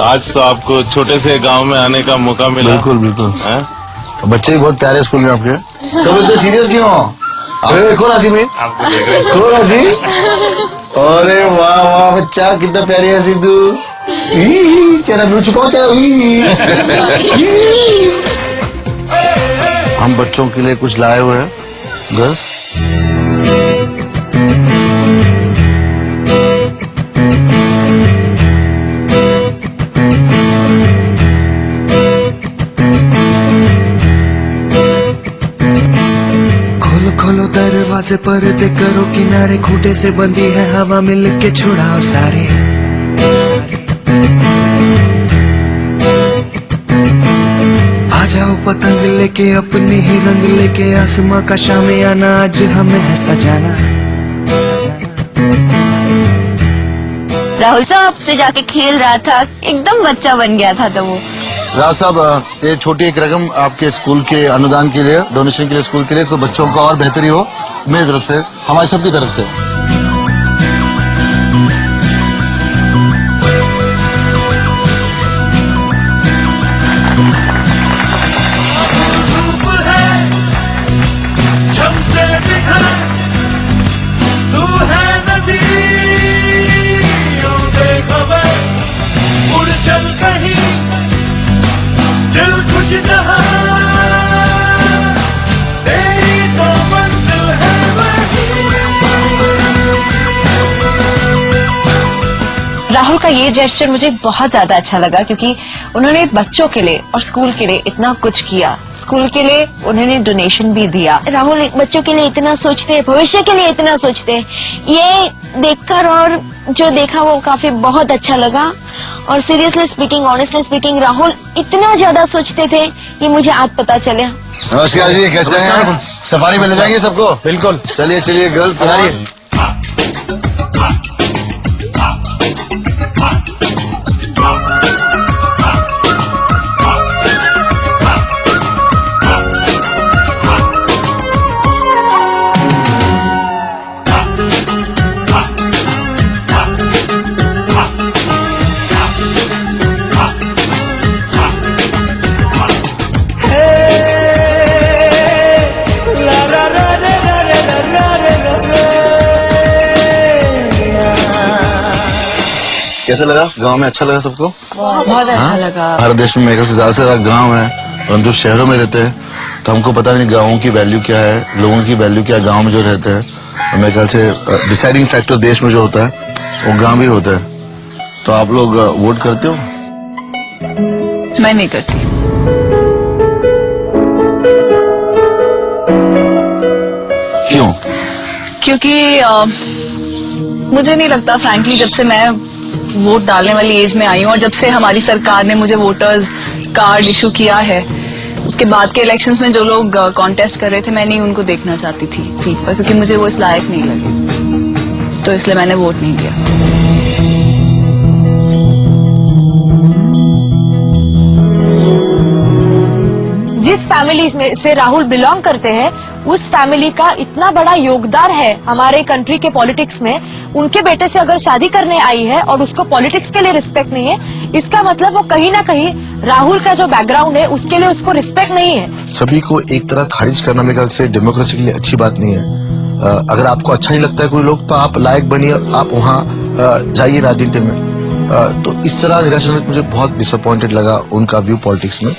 आज तो आपको छोटे से गांव में आने का मौका मिला। बिल्कुल बिल्कुल। बच्चे भी बहुत प्यारे स्कूल में आपके। सब इतने सीरियस क्यों हो? देखो राशि में आपको देख रहे देखो राशि। अरे वाह वाह बच्चा, कितना प्यारी है सिद्धू। चेहरा मिल चुका हम बच्चों के लिए कुछ लाए हुए हैं बस। खोलो दरवाजे पर्दे करो किनारे, खूंटे से बंदी है हवा मिल के छुड़ाओ सारे। आ जाओ पतंग लेके अपने ही रंग लेके, आसमां का शामियाना आज हमें है सजाना। राहुल साहब से जाके खेल रहा था, एकदम बच्चा बन गया था। तो वो राव साहब, ये छोटी एक रकम आपके स्कूल के अनुदान के लिए, डोनेशन के लिए, स्कूल के लिए, तो बच्चों का और बेहतरी हो मेरी तरफ से, हमारी सबकी तरफ से। राहुल का ये जेस्चर मुझे बहुत ज्यादा अच्छा लगा, क्योंकि उन्होंने बच्चों के लिए और स्कूल के लिए इतना कुछ किया। स्कूल के लिए उन्होंने डोनेशन भी दिया। राहुल बच्चों के लिए इतना सोचते हैं, भविष्य के लिए इतना सोचते हैं। ये देखकर और जो देखा वो काफी बहुत अच्छा लगा। और seriously speaking, honestly speaking, Rahul इतना ज्यादा सोचते थे कि मुझे आज पता चला। नमस्कार जी, कैसे हैं? सफारी में ले जाएंगे सबको? बिल्कुल। चलिए चलिए गर्ल्स बनाइए। कैसा लगा? गांव में अच्छा लगा सबको? बहुत अच्छा लगा। भारत देश में मेरे ख्याल से ज्यादा से ज्यादा गांव है, और हम जो शहरों में रहते हैं तो हमको पता नहीं गाँवों की वैल्यू क्या है, लोगों की वैल्यू क्या है गाँव में जो रहते हैं। और मेरे ख्याल से डिसाइडिंग फैक्टर देश में जो होता है वो गाँव भी होता है। तो आप लोग वोट करते हो? मैं नहीं करती। क्यों? क्योंकि मुझे नहीं लगता, फ्रैंकली, जब से मैं वोट डालने वाली एज में आई हूँ और जब से हमारी सरकार ने मुझे वोटर्स कार्ड इशू किया है, उसके बाद के इलेक्शंस में जो लोग कॉन्टेस्ट कर रहे थे, मैं नहीं उनको देखना चाहती थी सीट पर, क्योंकि मुझे वो इस लायक नहीं लगे। तो इसलिए मैंने वोट नहीं दिया। जिस फैमिली में से राहुल बिलोंग करते हैं, उस फैमिली का इतना बड़ा योगदान है हमारे कंट्री के पॉलिटिक्स में। उनके बेटे से अगर शादी करने आई है और उसको पॉलिटिक्स के लिए रिस्पेक्ट नहीं है, इसका मतलब वो कहीं ना कहीं राहुल का जो बैकग्राउंड है उसके लिए उसको रिस्पेक्ट नहीं है। सभी को एक तरह खारिज करना मेरे ख्याल से डेमोक्रेसी के लिए अच्छी बात नहीं है। अगर आपको अच्छा नहीं लगता है कोई लोग, तो आप लायक बनिए, आप वहाँ जाइए राजनीति में। तो इस तरह निराशा मुझे बहुत डिसअपॉइंटेड लगा उनका व्यू पॉलिटिक्स में।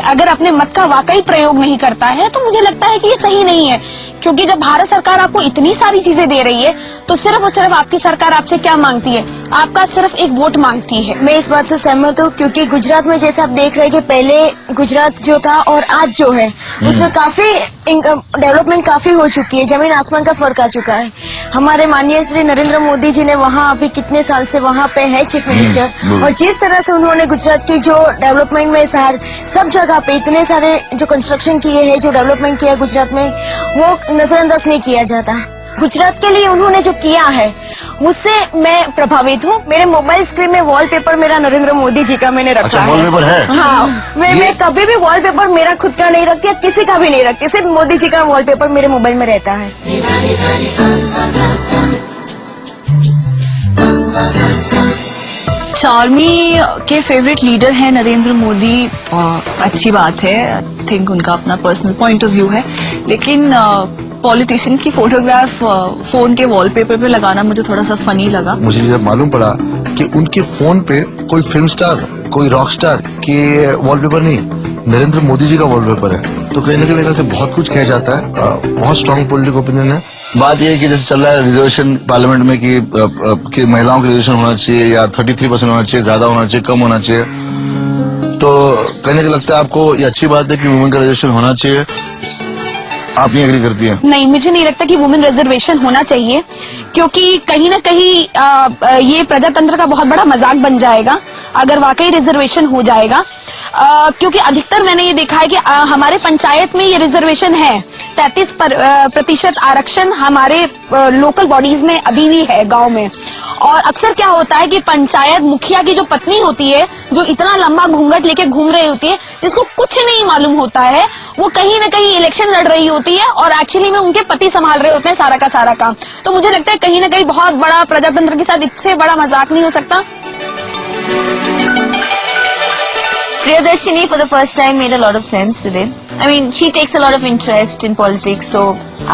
अगर अपने मत का वाकई प्रयोग नहीं करता है तो मुझे लगता है कि ये सही नहीं है, क्योंकि जब भारत सरकार आपको इतनी सारी चीजें दे रही है तो सिर्फ और सिर्फ आपकी सरकार आपसे क्या मांगती है? आपका सिर्फ एक वोट मांगती है। मैं इस बात से सहमत हूँ, क्योंकि गुजरात में जैसे आप देख रहे हैं कि पहले गुजरात जो था और आज जो है उसमें काफी डेवलपमेंट काफी हो चुकी है, जमीन आसमान का फर्क आ चुका है। हमारे माननीय श्री नरेंद्र मोदी जी ने वहाँ अभी कितने साल से वहाँ पे है चीफ मिनिस्टर, और जिस तरह से उन्होंने गुजरात की जो डेवलपमेंट में सब जगह पे इतने सारे जो कंस्ट्रक्शन किए हैं, जो डेवलपमेंट किया है गुजरात में, वो नजरअंदाज नहीं किया जाता। गुजरात के लिए उन्होंने जो किया है उससे मैं प्रभावित हूँ। मेरे मोबाइल स्क्रीन में वॉलपेपर मेरा नरेंद्र मोदी जी का मैंने रखा है। वॉलपेपर है? हाँ, मैं कभी भी वॉलपेपर मेरा खुद का नहीं रखती, किसी का भी नहीं रखती, सिर्फ मोदी जी का वॉलपेपर मेरे मोबाइल में रहता है। चार्मी के फेवरेट लीडर हैं नरेंद्र मोदी। अच्छी बात है, आई थिंक उनका अपना पर्सनल पॉइंट ऑफ व्यू है, लेकिन पॉलिटिशियन की फोटोग्राफ फोन के वॉलपेपर पे लगाना मुझे थोड़ा सा फनी लगा। मुझे जब मालूम पड़ा कि उनके फोन पे कोई फिल्म स्टार, कोई रॉक स्टार के वॉलपेपर नहीं, नरेंद्र मोदी जी का वॉलपेपर है, तो कहीं ना कहीं मेरे ख्याल से बहुत कुछ कह जाता है। बहुत स्ट्रांग पॉलिटिकल ओपिनियन है। बात यह है कि जैसे चल रहा है रिजर्वेशन पार्लियामेंट में कि महिलाओं का रिजर्वेशन होना चाहिए या 33% होना चाहिए, ज्यादा होना चाहिए, कम होना चाहिए, तो कहीं ना कहीं लगता है आपको ये अच्छी बात है कि वुमेन का रिजर्वेशन होना चाहिए। आप नहीं एग्री करती हैं? नहीं, मुझे नहीं लगता कि वुमेन रिजर्वेशन होना चाहिए, क्योंकि कहीं ना कहीं ये प्रजातंत्र का बहुत बड़ा मजाक बन जाएगा अगर वाकई रिजर्वेशन हो जाएगा। क्योंकि अधिकतर मैंने ये देखा है कि हमारे पंचायत में ये रिजर्वेशन है। 33% आरक्षण हमारे लोकल बॉडीज में अभी भी है, गांव में। और अक्सर क्या होता है कि पंचायत मुखिया की जो पत्नी होती है, जो इतना लंबा घूंघट लेके घूम रही होती है, जिसको कुछ नहीं मालूम होता है, वो कहीं ना कहीं इलेक्शन लड़ रही होती है और एक्चुअली में उनके पति संभाल रहे होते हैं सारा का सारा काम। तो मुझे लगता है कहीं ना कहीं बहुत बड़ा प्रजातंत्र के साथ इससे बड़ा मजाक नहीं हो सकता। Priyadashini for the first time made a lot of sense today. I mean, she takes a lot of interest in politics, so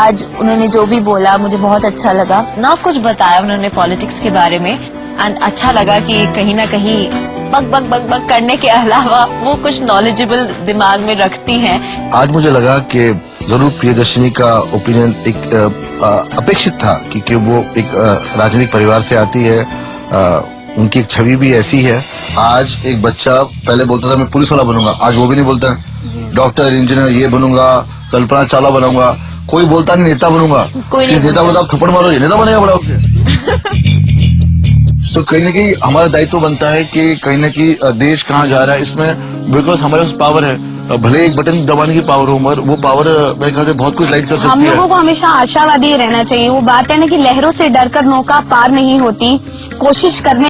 आज उन्होंने जो भी बोला मुझे बहुत अच्छा लगा। ना कुछ बताया उन्होंने पॉलिटिक्स के बारे में, एंड अच्छा लगा कि कहीं ना कहीं बक बक बक बक करने के अलावा वो कुछ नॉलेजेबल दिमाग में रखती हैं। आज मुझे लगा कि जरूर प्रियदर्शिनी का ओपिनियन एक अपेक्षित था, क्योंकि वो एक राजनीतिक परिवार से आती है। उनकी एक छवि भी ऐसी है। आज एक बच्चा पहले बोलता था मैं पुलिस वाला बनूंगा, आज वो भी नहीं बोलता है। डॉक्टर, इंजीनियर ये बनूंगा, कल्पना चावला बनूंगा, कोई बोलता नहीं नेता बनूंगा। किस नेता को आप थप्पड़ मारोगे, नेता बनेगा बड़ा होके। तो कहीं ना कहीं हमारा दायित्व बनता है कि कहीं ना कहीं देश कहाँ जा रहा है इसमें, बिकॉज हमारे पास पावर है। भले एक बटन दबाने की पावर हो, मगर वो पावर मेरे ख्याल से बहुत कुछ लाइट कर सकती है। हम लोगों को हमेशा आशावादी रहना चाहिए। वो बात है ना कि लहरों से डरकर नौका पार नहीं होती, कोशिश करने